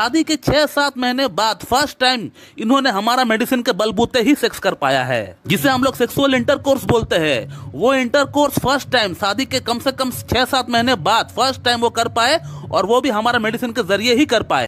शादी के 6-7 महीने बाद फर्स्ट टाइम इन्होंने हमारा मेडिसिन के बलबूते ही सेक्स कर पाया है, जिसे हम लोग सेक्सुअल इंटरकोर्स बोलते हैं। वो इंटरकोर्स फर्स्ट टाइम शादी के कम से कम 6-7 महीने बाद फर्स्ट टाइम वो कर पाए, और वो भी हमारा मेडिसिन के जरिए ही कर पाए।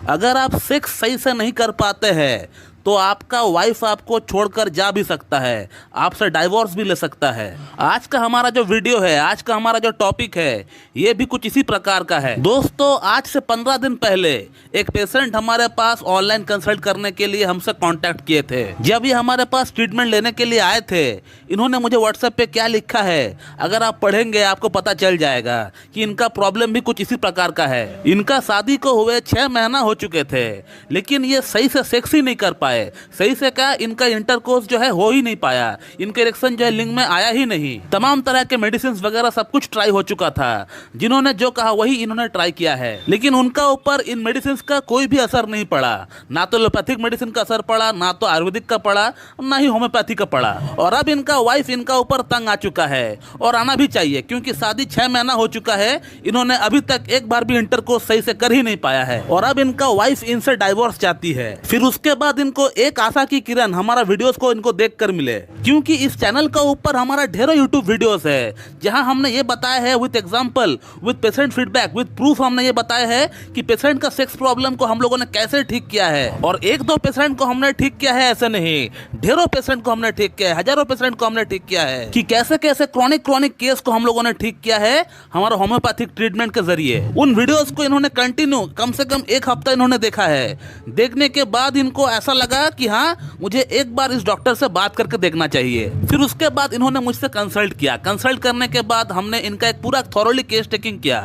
अगर आप सेक्स सही से नहीं कर पाते हैं तो आपका वाइफ आपको छोड़कर जा भी सकता है, आपसे डाइवोर्स भी ले सकता है। आज का हमारा जो वीडियो है, आज का हमारा जो टॉपिक है, ये भी कुछ इसी प्रकार का है। दोस्तों, आज से 15 दिन पहले एक पेशेंट हमारे पास ऑनलाइन कंसल्ट करने के लिए हमसे कांटेक्ट किए थे। जब ये हमारे पास ट्रीटमेंट लेने के लिए आए थे, इन्होंने मुझे व्हाट्सएप पे क्या लिखा है, अगर आप पढ़ेंगे आपको पता चल जाएगा कि इनका प्रॉब्लम भी कुछ इसी प्रकार का है। इनका शादी को हुए 6 महीना हो चुके थे, लेकिन ये सही से सेक्स ही नहीं कर पाए। सही से क्या, इनका इंटरकोर्स जो है हो ही नहीं पाया, इनका इरेक्शन जो है लिंग में आया ही नहीं। तमाम तरह के मेडिसिन वगैरह सब कुछ ट्राई हो चुका था, जिन्होंने जो कहा वही इन्होंने ट्राई किया है, लेकिन उनका ऊपर इन मेडिसिन का कोई भी असर नहीं पड़ा। ना तो एलोपैथिक मेडिसिन का असर पड़ा, ना तो आयुर्वेदिक का पड़ा, ना ही होम्योपैथी का पड़ा। और अब इनका वाइफ इनका ऊपर तंग आ चुका है, और आना भी चाहिए, क्योंकि शादी 6 महीना हो चुका है, इन्होंने अभी तक एक बार भी इंटरकोर्स सही से कर ही नहीं पाया है। और अब इनका वाइफ इनसे डाइवोर्स चाहती है। फिर उसके बाद इनको एक आशा की किरण हमारा वीडियोस को इनको देखकर मिले, क्योंकि इस चैनल का ऊपर हमारा ढेरों यूट्यूब वीडियोस है, जहां हमने ये बताया है with example, with patient feedback, with proof, हमने ये बताया है कि पेशेंट का सेक्स प्रॉब्लम को हम लोगों ने कैसे ठीक किया है। और 1-2 पेशेंट को हमने ठीक किया है ऐसे नहीं, ढेरों पेशेंट को हमने ठीक किया है, हजारों पेशेंट को हमने ठीक किया है, कि कैसे कैसे क्रॉनिक केस को हम लोगों ने ठीक किया है हमारा होम्योपैथिक ट्रीटमेंट के जरिए। उन वीडियोस को इन्होंने कंटिन्यू कम से कम 1 हफ्ता इन्होंने देखा है। देखने के बाद इनको ऐसा लगा कि हाँ, मुझे एक बार इस डॉक्टर से बात करके देखना चाहिए। फिर उसके बाद इन्होंने मुझसे कंसल्ट किया। कंसल्ट करने के बाद हमने इनका एक पूरा थॉरोली केस टेकिंग किया।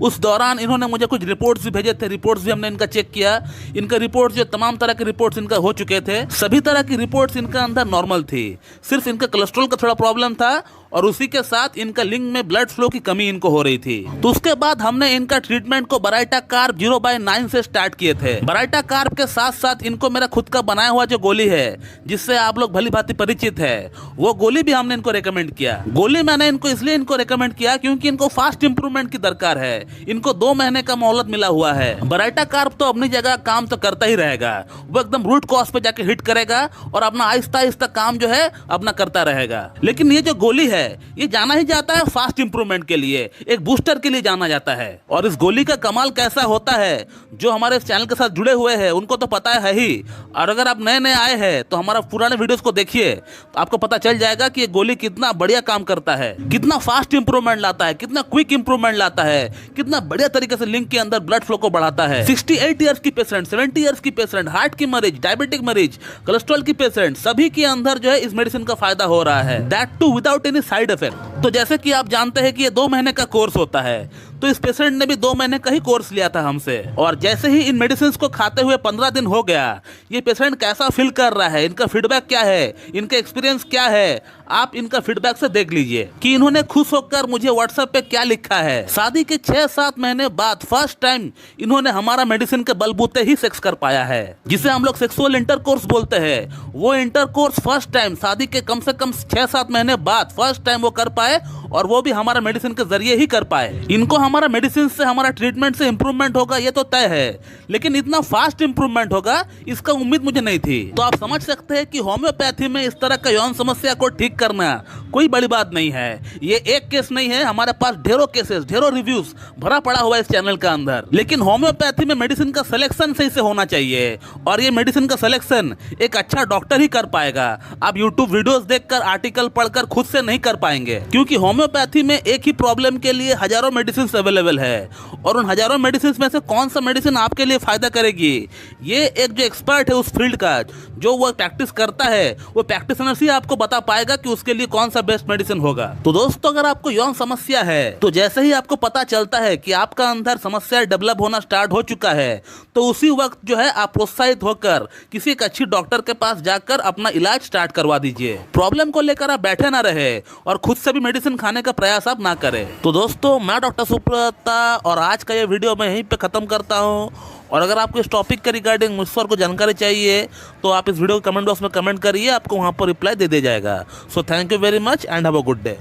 उस दौरान इन्होंने मुझे कुछ रिपोर्ट्स भी भेजे थे, रिपोर्ट्स भी हमने इनका चेक किया। इनका रिपोर्ट्स जो तमाम तरह के रिपोर्ट्स इनका हो चुके थे, सभी तरह की रिपोर्ट्स इनका अंदर नॉर्मल थी। सिर्फ इनका कोलेस्ट्रॉल का थोड़ा प्रॉब्लम था, और उसी के साथ इनका लिंग में ब्लड फ्लो की कमी इनको हो रही थी। तो उसके बाद हमने इनका ट्रीटमेंट को बराइटा कार्ब 0/9 से स्टार्ट किए थे। बराइटा कार्ब के साथ साथ इनको मेरा खुद का बनाया हुआ जो गोली है, जिससे आप लोग भली भांति परिचित है, वो गोली भी हमने इनको रेकमेंड किया। गोली मैंने इनको इसलिए रेकमेंड किया क्योंकि इनको फास्ट इंप्रूवमेंट की दरकार है। इनको 2 महीने का मोहलत मिला हुआ है। बराइटा कार्ब तो अपनी जगह काम तो करता ही रहेगा, वो एकदम रूट कॉज पे जाके हिट करेगा और अपना आहिस्ता आहिस्ता काम जो है अपना करता रहेगा। लेकिन ये जो गोली है, ये जाना ही जाता है फास्ट इंप्रूवमेंट के लिए, एक बूस्टर के लिए जाना जाता है। और इस गोली का कमाल कैसा होता है, जो हमारे इस चैनल के साथ जुड़े हुए हैं उनको तो पता है ही, और अगर आप नए नए आए हैं तो हमारा पुराने वीडियोस को देखिए, तो आपको पता चल जाएगा कि ये गोली कितना बढ़िया काम करता है, कितना फास्ट इंप्रूवमेंट लाता है, कितना क्विक इंप्रूवमेंट लाता है, कितना बढ़िया तरीके से लिंग के अंदर ब्लड फ्लो को बढ़ाता है। 68 ईयर्स की पेशेंट, 70 ईयर्स की पेशेंट, हार्ट की मरीज, डायबिटिक मरीज, कोलेस्ट्रॉल की पेशेंट, सभी के अंदर जो है इस मेडिसिन का फायदा हो रहा है, that too without any side effect. तो जैसे कि आप जानते हैं कि ये 2 महीने का कोर्स होता है, तो इस पेशेंट ने भी 2 महीने का ही कोर्स लिया था हमसे। और जैसे ही इन मेडिसिन को खाते हुए 15 दिन हो गया, ये पेशेंट कैसा फील कर रहा है, इनका फीडबैक क्या है, इनका एक्सपीरियंस क्या है, आप इनका फीडबैक से देख लीजिए कि इन्होंने खुश होकर मुझे व्हाट्सएप पे क्या लिखा है। शादी के 6-7 महीने बाद फर्स्ट टाइम इन्होंने हमारा मेडिसिन के बलबूते ही सेक्स कर पाया है, जिसे हम लोग सेक्सुअल इंटरकोर्स बोलते हैं। वो इंटरकोर्स फर्स्ट टाइम शादी के कम से कम 6-7 महीने बाद फर्स्ट टाइम वो कर पाए, और वो भी हमारा मेडिसिन के जरिए ही कर पाए। इनको हमारा मेडिसिन से, हमारा ट्रीटमेंट से इंप्रूवमेंट होगा ये तो तय है, लेकिन इतना फास्ट इंप्रूवमेंट होगा इसका उम्मीद मुझे नहीं थी। तो आप समझ सकते हैं कि होम्योपैथी में इस तरह का यौन समस्या को ठीक करना कोई बड़ी बात नहीं है। ये एक केस नहीं है, हमारे पास ढेरों केसेस, ढेरों रिव्यूज भरा पड़ा हुआ है इस चैनल का अंदर। लेकिन होम्योपैथी में मेडिसिन का सिलेक्शन सही से होना चाहिए, और ये मेडिसिन का सिलेक्शन एक अच्छा डॉक्टर ही कर पाएगा। आप यूट्यूब वीडियोस देखकर, आर्टिकल पढ़कर खुद से नहीं कर पाएंगे, क्योंकि होम्योपैथी में एक ही प्रॉब्लम के लिए हजारों मेडिसिन अवेलेबल है, और उन हजारों मेडिसिन में से कौन सा मेडिसिन आपके लिए फायदा करेगी, ये एक जो एक्सपर्ट है उस फील्ड का, जो वो प्रैक्टिस करता है, वो प्रैक्टिशनर ही आपको बता पाएगा कि उसके लिए कौन सा बेस्ट मेडिसिन होगा। तो दोस्तों, अगर आपको यौन समस्या है, तो जैसे ही आपको पता चलता है कि आपका अंदर समस्या डेवलप होना स्टार्ट हो चुका है, तो उसी वक्त जो है आप प्रोत्साहित होकर किसी एक अच्छी डॉक्टर के पास जाकर अपना इलाज स्टार्ट करवा दीजिए। प्रॉब्लम को लेकर आप बैठे ना रहे और खुद से भी मेडिसिन खाने का प्रयास आप ना करें। तो दोस्तों, मैं डॉक्टर सुब्रता, और आज का ये वीडियो मैं यहीं पे खत्म करता हूँ। और अगर आपको इस टॉपिक के रिगार्डिंग मुझसे और को जानकारी चाहिए, तो आप इस वीडियो को कमेंट बॉक्स में कमेंट करिए, आपको वहाँ पर रिप्लाई दे दिया जाएगा। So thank you very much and have a good day.